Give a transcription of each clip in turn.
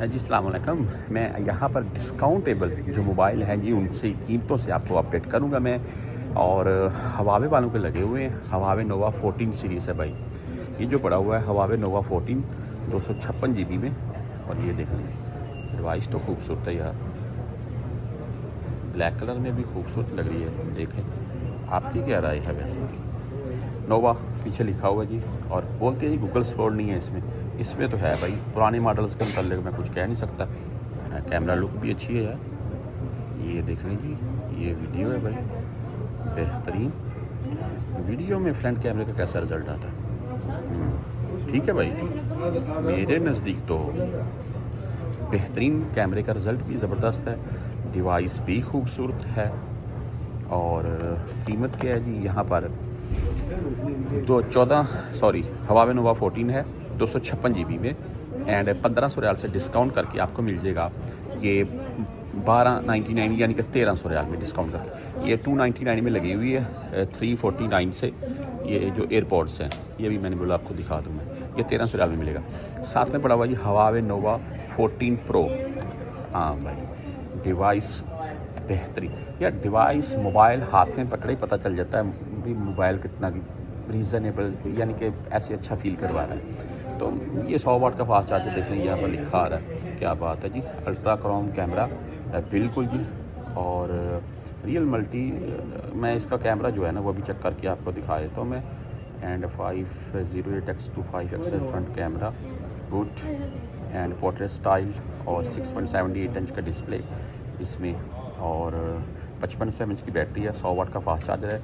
हाँ जी, अस्सलाम वालेकुम। मैं यहाँ पर डिस्काउंटेबल जो मोबाइल हैं जी उनसे कीमतों से आपको अपडेट करूँगा मैं। और हवावे वालों के लगे हुए हैं। हवावे नोवा 14 सीरीज़ है भाई। ये जो पड़ा हुआ है हवावे नोवा 14 256 जीबी में। और ये देखें, डिवाइस तो खूबसूरत है यार, ब्लैक कलर में भी खूबसूरत लग रही है। देखें, आपकी क्या राय है वैसे? नोवा पीछे लिखा हुआ है जी। और बोलते हैं जी गूगल सपोर्ट नहीं है इसमें। इसमें तो है भाई। पुराने मॉडल्स के मतलब मैं कुछ कह नहीं सकता। कैमरा लुक भी अच्छी है यार। ये देख लें जी, ये वीडियो है भाई, बेहतरीन। वीडियो में फ्रंट कैमरे का कैसा रिज़ल्ट आता है? ठीक है भाई, मेरे नज़दीक तो बेहतरीन। कैमरे का रिज़ल्ट भी ज़बरदस्त है, डिवाइस भी खूबसूरत है। और कीमत क्या है जी यहाँ पर? 14 हवावे नोवा 14 है 256 जीबी में। एंड 1500 रियाल से डिस्काउंट करके आपको मिल जाएगा ये 1299 यानी कि 1300 रियाल में डिस्काउंट करके। ये 299 में लगी हुई है 349 से। ये जो एयरपोर्ट्स हैं ये भी मैंने बोला आपको दिखा दूँ मैं, ये 1300 रियाल में मिलेगा। साथ में पड़ा हुआ ये हवावे नोवा 14 प्रो। हाँ भाई, डिवाइस बेहतरीन। या डिवाइस मोबाइल हाथ में पकड़े ही पता चल जाता है भी मोबाइल कितना रीज़नेबल, यानी कि ऐसे अच्छा फील करवा रहा है। तो ये 100 वाट का फास्ट चार्जर देख लें, यहाँ पर लिखा आ रहा है। क्या बात है जी, अल्ट्रा क्रोम कैमरा बिल्कुल जी। और रियल मल्टी मैं इसका कैमरा जो है ना वो भी चेक करके आपको दिखा देता हूँ मैं। And 508x25x front camera, good. And portrait style और 6.78 इंच का डिस्प्ले इसमें। और 5500 mAh की बैटरी है, 100 वाट का फास्ट चार्जर है,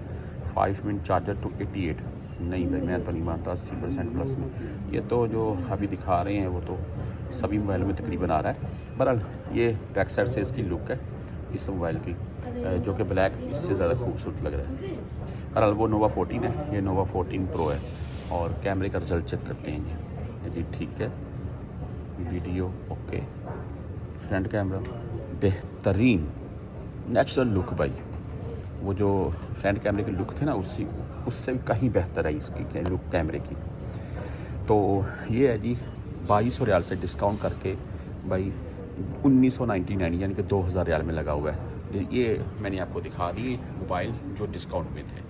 5 मिनट चार्जर टू 88। नहीं भाई, मैं तो नहीं मानता 80% प्लस में। ये तो जो अभी दिखा रहे हैं वो तो सभी मोबाइलों में तकरीबन आ रहा है। बहरहाल ये बैक साइड से इसकी लुक है इस मोबाइल की, जो कि ब्लैक इससे ज़्यादा खूबसूरत लग रहा है। बहरहाल वो नोवा 14 है, ये नोवा 14 प्रो है। और कैमरे का रिज़ल्ट चेक करते हैं जी। ठीक है, वीडियो ओके, फ्रंट कैमरा बेहतरीन, नेचुरल लुक भाई। वो जो फ्रंट कैमरे की लुक थे ना उससे भी कहीं बेहतर है इसकी लुक कैमरे की। तो ये है जी 2200 रियाल से डिस्काउंट करके भाई 1999 यानी कि 2000 रियाल में लगा हुआ है। ये मैंने आपको दिखा दी मोबाइल जो डिस्काउंट में थे।